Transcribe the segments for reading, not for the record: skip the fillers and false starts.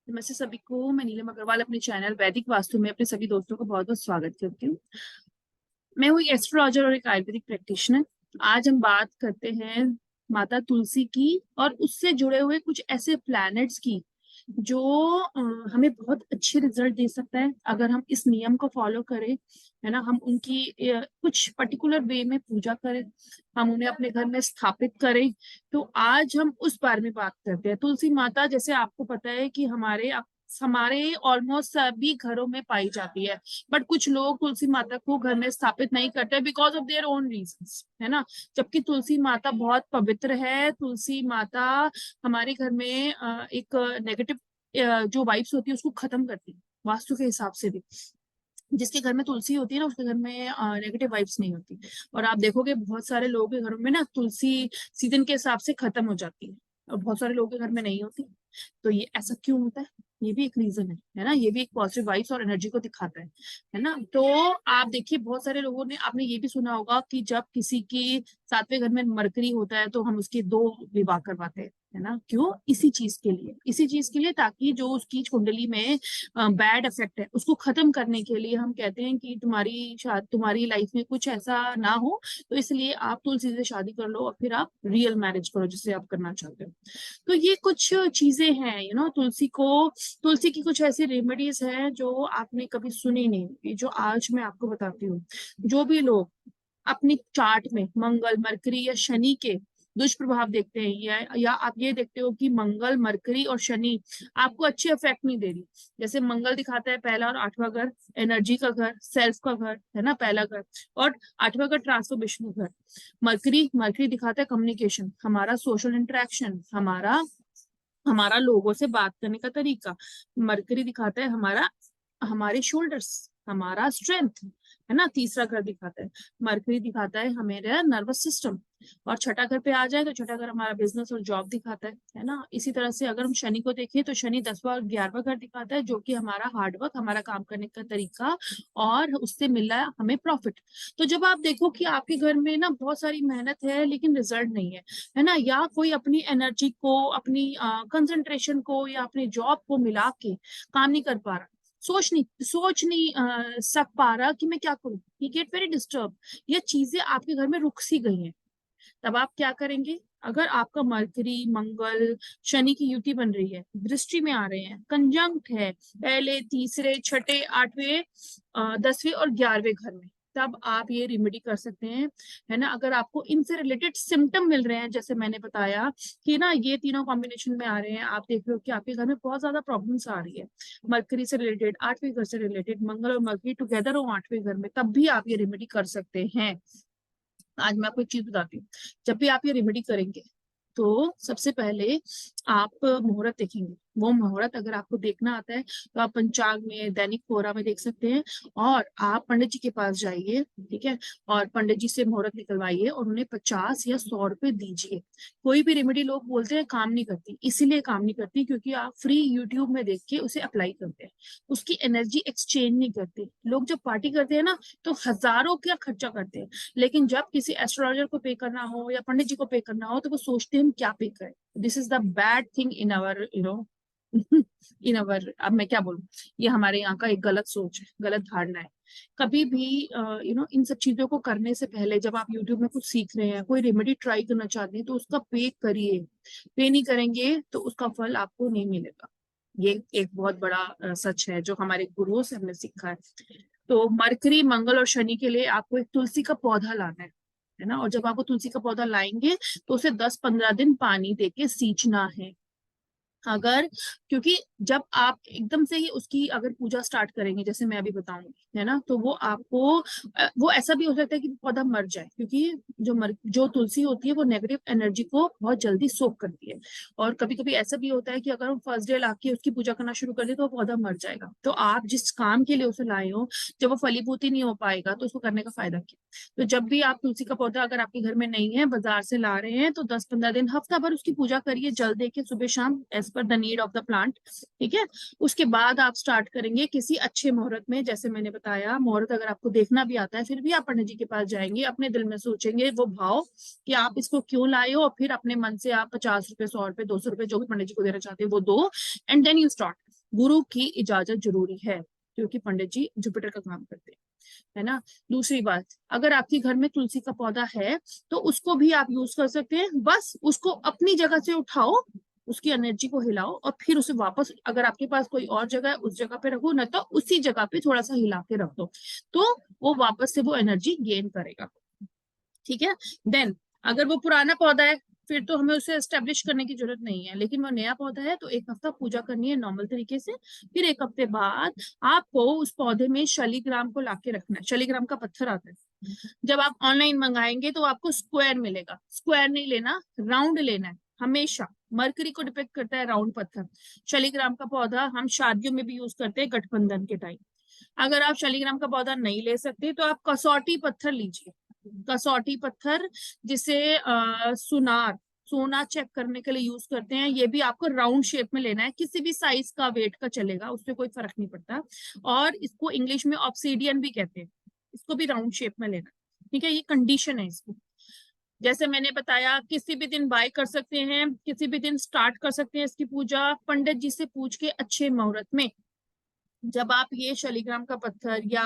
नमस्ते सभी को। मैं नीलम अग्रवाल अपने चैनल वैदिक वास्तु में अपने सभी दोस्तों का बहुत बहुत स्वागत करती हूँ। मैं हूँ एक एस्ट्रोलॉजर और एक आयुर्वेदिक प्रैक्टिशनर। आज हम बात करते हैं माता तुलसी की और उससे जुड़े हुए कुछ ऐसे प्लैनेट्स की जो हमें बहुत अच्छे रिजल्ट दे सकता है अगर हम इस नियम को फॉलो करें, है ना। हम उनकी कुछ पर्टिकुलर वे में पूजा करें, हम उन्हें अपने घर में स्थापित करें। तो आज हम उस बारे में बात करते हैं। तुलसी माता, जैसे आपको पता है कि हमारे ऑलमोस्ट सभी घरों में पाई जाती है, बट कुछ लोग तुलसी माता को घर में स्थापित नहीं करते because of their own reasons, है ना। जबकि तुलसी माता बहुत पवित्र है। तुलसी माता हमारे घर में एक नेगेटिव जो वाइब्स होती है उसको खत्म करती है, वास्तु के हिसाब से भी। जिसके घर में तुलसी होती है ना, उसके घर में नेगेटिव वाइब्स नहीं होती। और आप देखोगे बहुत सारे लोगों के घरों में ना तुलसी सीजन के हिसाब से खत्म हो जाती है, और बहुत सारे लोगों के घर में नहीं होती। तो ये ऐसा क्यों होता है? ये भी एक रीजन है ना। ये भी एक पॉजिटिव वाइब्स और एनर्जी को दिखाता है ना। तो आप देखिए, बहुत सारे लोगों ने, आपने ये भी सुना होगा कि जब किसी की सातवें घर में मरकरी होता है तो हम उसके 2 विवाह करवाते हैं, है ना। क्यों? इसी चीज के लिए ताकि जो उसकी कुंडली में बैड इफेक्ट है उसको खत्म करने के लिए हम कहते हैं कि तुम्हारी लाइफ में कुछ ऐसा ना हो, तो इसलिए आप तुलसी से शादी कर लो और फिर आप रियल मैरिज करो जिसे आप करना चाहते हो। तो ये कुछ चीजें हैं, तुलसी की कुछ ऐसी रेमेडीज हैं जो आपने कभी सुनी नहीं होगी, जो आज मैं आपको बताती हूँ। जो भी लोग अपनी चार्ट में मंगल, मरकरी या शनि के दुष्प्रभाव देखते हैं, या आप ये देखते हो कि मंगल, मरकरी और शनि आपको अच्छे इफेक्ट नहीं दे रही। जैसे मंगल दिखाता है पहला और 8वां घर, एनर्जी का घर, सेल्फ का घर, है ना, पहला घर। और 8वां घर ट्रांसफॉर्मेशन घर। मरकरी दिखाता है कम्युनिकेशन, हमारा सोशल इंटरेक्शन, हमारा हमारा लोगों से बात करने का तरीका। मरकरी दिखाता है हमारे शोल्डर्स, हमारा स्ट्रेंथ, है ना। तीसरा घर दिखाता है, मरकरी दिखाता है हमारा नर्वस सिस्टम। और छठा घर पे आ जाए तो छठा घर हमारा बिजनेस और जॉब दिखाता है ना। इसी तरह से अगर हम शनि को देखें तो शनि 10वां और 11वां घर दिखाता है, जो कि हमारा हार्डवर्क, हमारा काम करने का तरीका, और उससे मिल रहा है हमें प्रॉफिट। तो जब आप देखो कि आपके घर में ना बहुत सारी मेहनत है लेकिन रिजल्ट नहीं है ना, या कोई अपनी एनर्जी को, अपनी कंसंट्रेशन को या अपनी जॉब को मिला के काम नहीं कर पा रहा, सोच नहीं सक पा रहा कि मैं क्या करूं, यू गेट वेरी डिस्टर्ब, ये चीजें आपके घर में रुक सी गई हैं, तब आप क्या करेंगे? अगर आपका मरकरी, मंगल, शनि की युति बन रही है, दृष्टि में आ रहे हैं, कंजंक्ट है पहले, तीसरे, छठे, 8वें, 10वें और 11वें घर में, तब आप ये रेमेडी कर सकते हैं, है ना। अगर आपको इनसे रिलेटेड सिम्टम मिल रहे हैं, जैसे मैंने बताया कि ना ये तीनों कॉम्बिनेशन में आ रहे हैं, आप देख रहे हो कि आपके घर में बहुत ज्यादा प्रॉब्लम्स आ रही है, मरकरी से रिलेटेड, 8वें घर से रिलेटेड, मंगल और मरकरी टुगेदर हो 8वें घर में, तब भी आप ये रेमेडी कर सकते हैं। आज मैं आपको एक चीज बताती हूँ। जब भी आप ये रेमेडी करेंगे तो सबसे पहले आप मुहूर्त देखेंगे। वो मुहूर्त अगर आपको देखना आता है तो आप पंचांग में, दैनिक कोरा में देख सकते हैं, और आप पंडित जी के पास जाइए, ठीक है, और पंडित जी से मुहूर्त निकलवाइए और उन्हें 50 या 100 रुपए दीजिए। कोई भी रेमेडी लोग बोलते हैं काम नहीं करती, इसीलिए काम नहीं करती क्योंकि आप फ्री यूट्यूब में देख के उसे अप्लाई करते हैं, उसकी एनर्जी एक्सचेंज नहीं करते। लोग जब पार्टी करते हैं ना तो हजारों का खर्चा करते हैं, लेकिन जब किसी एस्ट्रोलॉजर को पे करना हो या पंडित जी को पे करना हो तो वो सोचते हैं हम क्या पे करें। This is the bad thing in our in our, अब मैं क्या बोलूं, ये हमारे यहाँ का एक गलत सोच है, गलत धारणा है। कभी भी इन सब चीजों को करने से पहले, जब आप यूट्यूब में कुछ सीख रहे हैं, कोई रेमेडी ट्राई करना चाहते हैं, तो उसका पे करिए। पे नहीं करेंगे तो उसका फल आपको नहीं मिलेगा। ये एक बहुत बड़ा सच है जो हमारे गुरुओं से हमने सीखा है। तो मरकरी, मंगल और शनि के लिए आपको एक तुलसी का पौधा लाना है ना। और जब आपको तुलसी का पौधा लाएंगे तो उसे 10-15 दिन पानी देके सींचना है। अगर, क्योंकि जब आप एकदम से ही उसकी अगर पूजा स्टार्ट करेंगे, जैसे मैं अभी बताऊंगी, है ना, तो वो ऐसा भी हो सकता है कि पौधा मर जाए, क्योंकि जो तुलसी होती है वो नेगेटिव एनर्जी को बहुत जल्दी सोख करती है। और कभी कभी ऐसा भी होता है कि अगर हम फर्स्ट डे लाके उसकी पूजा करना शुरू कर दे तो वो पौधा मर जाएगा। तो आप जिस काम के लिए उसे लाए हो, जब वो फलीभूत नहीं हो पाएगा तो उसको करने का फायदा क्या? तो जब भी आप तुलसी का पौधा अगर आपके घर में नहीं है, बाजार से ला रहे हैं, तो 10-15 दिन, हफ्ता भर उसकी पूजा करिए, जल दे के सुबह शाम, as per the need of the plant, ठीक है। उसके बाद आप स्टार्ट करेंगे किसी अच्छे मुहूर्त में। जैसे मैंने बताया, मुहूर्त अगर आपको देखना भी आता है फिर भी आप पंडित जी के पास जाएंगे, अपने दिल में सोचेंगे वो भाव कि आप इसको क्यों लाए हो, और फिर अपने मन से आप 50 रुपए, 100 रुपए, 200 रुपए, जो भी पंडित जी को देना चाहते हैं वो दो, एंड देन यू स्टार्ट। गुरु की इजाजत जरूरी है, क्योंकि पंडित जी जुपिटर का काम करते हैं, है ना। दूसरी बात, अगर आपके घर में तुलसी का पौधा है तो उसको भी आप यूज कर सकते हैं, बस उसको अपनी जगह से उठाओ, उसकी एनर्जी को हिलाओ और फिर उसे वापस, अगर आपके पास कोई और जगह है उस जगह पे रखो, न तो उसी जगह पे थोड़ा सा हिला के रख दो, तो वो वापस से वो एनर्जी गेन करेगा। ठीक है। देन अगर वो पुराना पौधा है फिर तो हमें उसे एस्टेब्लिश करने की जरूरत नहीं है, लेकिन वो नया पौधा है तो एक हफ्ता पूजा करनी है नॉर्मल तरीके से। फिर एक हफ्ते बाद आपको उस पौधे में शालिग्राम को लाके रखना है। शालिग्राम का पत्थर आता है, जब आप ऑनलाइन मंगाएंगे तो आपको स्क्वायर मिलेगा, स्क्वायर नहीं लेना, राउंड लेना है हमेशा। मरकरी को डिपेक्ट करता है राउंड पत्थर। शालिग्राम का पौधा हम शादियों में भी यूज करते हैं गठबंधन के टाइम। अगर आप शालिग्राम का पौधा नहीं ले सकते तो आप कसौटी पत्थर लीजिए, कसौटी पत्थर जिसे सुनार, सोना चेक करने के लिए यूज करते हैं, ये भी आपको राउंड शेप में लेना है, किसी भी साइज का वेट का चलेगा, उससे कोई फर्क नहीं पड़ता। और इसको इंग्लिश में ऑब्सीडियन भी कहते हैं, इसको भी राउंड शेप में लेना। ठीक है, ये कंडीशन है इसकी। जैसे मैंने बताया किसी भी दिन बाय कर सकते हैं, किसी भी दिन स्टार्ट कर सकते हैं इसकी पूजा, पंडित जी से पूछ के अच्छे मुहूर्त में। जब आप ये शालिग्राम का पत्थर या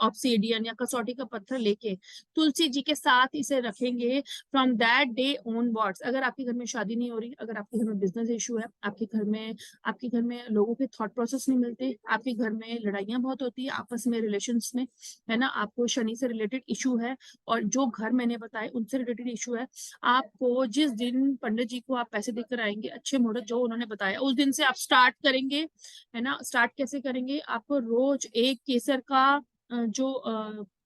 ऑब्सीडियन या कसौटी का पत्थर लेके तुलसी जी के साथ इसे रखेंगे, फ्रॉम दैट डे ऑनवर्ड्स, अगर आपके घर में शादी नहीं हो रही, अगर आपके घर में बिजनेस इशू है, आपके घर में लोगों के थॉट प्रोसेस नहीं मिलते, आपके घर में लड़ाइयां बहुत होती है आपस में, रिलेशंस में, है ना, आपको शनि से रिलेटेड इशू है, और जो घर मैंने बताए उनसे रिलेटेड इशू है, आपको जिस दिन पंडित जी को आप पैसे देकर आएंगे, अच्छे मुहूर्त जो उन्होंने बताया उस दिन से आप स्टार्ट करेंगे, है ना। स्टार्ट कैसे करेंगे, आपको रोज एक केसर का जो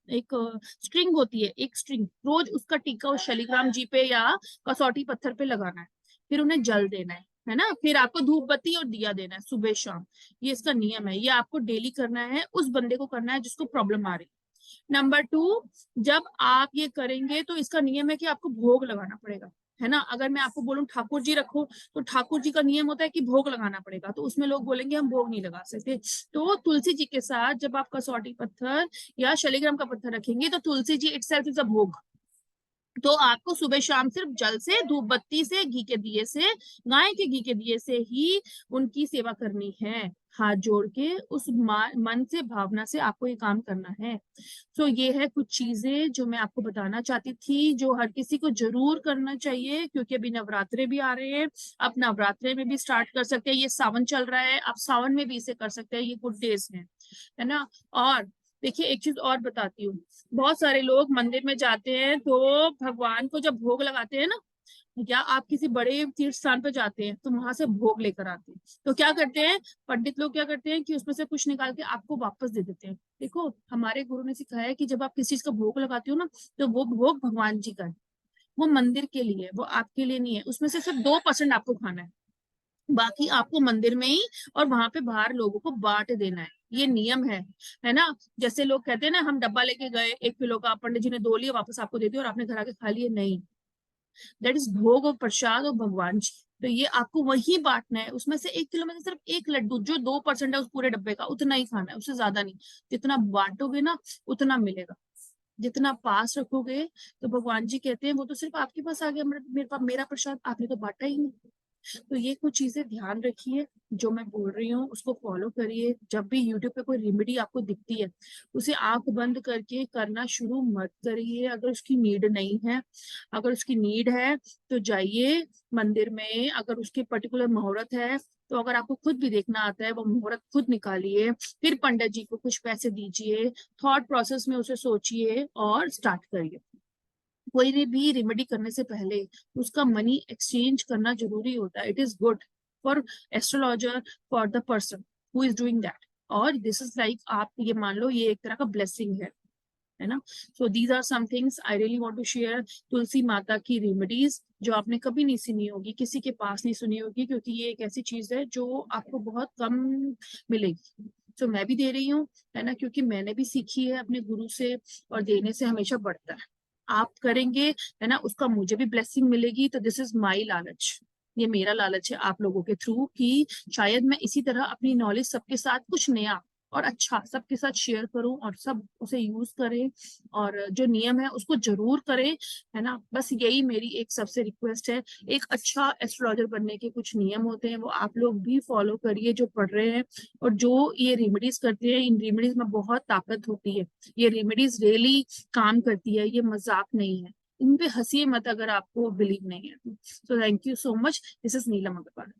एक स्ट्रिंग होती है, एक स्ट्रिंग, रोज उसका टीका उस शालिग्राम जी पे या कसौटी पत्थर पे लगाना है, फिर उन्हें जल देना है ना। फिर आपको धूप बत्ती और दिया देना है सुबह शाम, ये इसका नियम है, ये आपको डेली करना है, उस बंदे को करना है जिसको प्रॉब्लम आ रही है। नंबर 2, जब आप ये करेंगे तो इसका नियम है कि आपको भोग लगाना पड़ेगा, है ना। अगर मैं आपको बोलूं ठाकुर जी रखो, तो ठाकुर जी का नियम होता है कि भोग लगाना पड़ेगा, तो उसमें लोग बोलेंगे हम भोग नहीं लगा सकते। तो तुलसी जी के साथ जब आप कसौटी पत्थर या शालिग्राम का पत्थर रखेंगे तो Tulsi ji itself is a भोग। तो आपको सुबह शाम सिर्फ जल से, धूप बत्ती से, घी के दिए से, गाय के घी के दिए से ही उनकी सेवा करनी है, हाथ जोड़ के उस मन से, भावना से आपको ये काम करना है। तो ये है कुछ चीजें जो मैं आपको बताना चाहती थी, जो हर किसी को जरूर करना चाहिए, क्योंकि अभी नवरात्रे भी आ रहे हैं। आप नवरात्रे में भी स्टार्ट कर सकते हैं, ये सावन चल रहा है, आप सावन में भी इसे कर सकते हैं, ये गुड डेज हैं, है ना। और देखिए एक चीज और बताती हूँ, बहुत सारे लोग मंदिर में जाते हैं तो भगवान को जब भोग लगाते हैं ना, या आप किसी बड़े तीर्थ स्थान पर जाते हैं तो वहां से भोग लेकर आते हैं, तो क्या करते हैं पंडित लोग, क्या करते हैं कि उसमें से कुछ निकाल के आपको वापस दे देते हैं। देखो हमारे गुरु ने सिखाया है कि जब आप किसी चीज का भोग लगाते हो ना, तो वो भोग भगवान जी का है, वो मंदिर के लिए है, वो आपके लिए नहीं है, उसमें से सिर्फ 2% आपको खाना है, बाकी आपको मंदिर में ही और वहां पे बाहर लोगों को बांट देना है, ये नियम है ना। जैसे लोग कहते हैं ना हम डब्बा लेके गए 1 किलो का, पंडित जी ने 2 लिए वापस आपको दे दिया और आपने घर आके खा लिए, नहीं, दैट इज भोग और प्रसाद और भगवान जी, तो ये आपको वही बांटना है, उसमें से 1 किलो में से सिर्फ एक लड्डू जो 2% है उस पूरे डब्बे का, उतना ही खाना है, उससे ज्यादा नहीं। जितना बांटोगे ना उतना मिलेगा, जितना पास रखोगे, तो भगवान जी कहते हैं वो तो सिर्फ आपके पास आ गया, मेरे पास मेरा प्रसाद, आपने तो बांटा ही नहीं। तो ये कुछ चीजें ध्यान रखिए, जो मैं बोल रही हूँ उसको फॉलो करिए। जब भी यूट्यूब पे कोई रेमेडी आपको दिखती है, उसे आंख बंद करके करना शुरू मत करिए, अगर उसकी नीड नहीं है। अगर उसकी नीड है तो जाइए मंदिर में, अगर उसके पर्टिकुलर मुहूर्त है तो अगर आपको खुद भी देखना आता है वो मुहूर्त खुद निकालिए, फिर पंडित जी को कुछ पैसे दीजिए, थॉट प्रोसेस में उसे सोचिए और स्टार्ट करिए। कोई भी रेमेडी करने से पहले उसका मनी एक्सचेंज करना जरूरी होता है, it is good for astrologer, for the person who is doing that. और दिस इज लाइक, आप ये मान लो ये एक तरह का ब्लेसिंग है ना। So these are some things I really want to share. Tulsi माता की रेमेडीज जो आपने कभी नहीं सुनी होगी, किसी के पास नहीं सुनी होगी, क्योंकि ये एक ऐसी चीज है जो आपको बहुत कम मिलेगी। तो मैं भी दे रही हूँ, है ना, क्योंकि मैंने भी सीखी है अपने गुरु से, और देने से हमेशा बढ़ता है। आप करेंगे, है ना, उसका मुझे भी ब्लेसिंग मिलेगी, तो दिस इज माई लालच, ये मेरा लालच है आप लोगों के थ्रू, कि शायद मैं इसी तरह अपनी नॉलेज सबके साथ कुछ नया और अच्छा सबके साथ शेयर करूं और सब उसे यूज करें, और जो नियम है उसको जरूर करें, है ना। बस यही मेरी एक सबसे रिक्वेस्ट है। एक अच्छा एस्ट्रोलॉजर बनने के कुछ नियम होते हैं, वो आप लोग भी फॉलो करिए जो पढ़ रहे हैं। और जो ये रेमेडीज करते हैं, इन रेमेडीज में बहुत ताकत होती है। ये रेमेडीज रियली काम करती है, ये मजाक नहीं है। इन पे हंसिए मत अगर आपको बिलीव नहीं है तो। Thank you so much, this is Neelam Agarwal.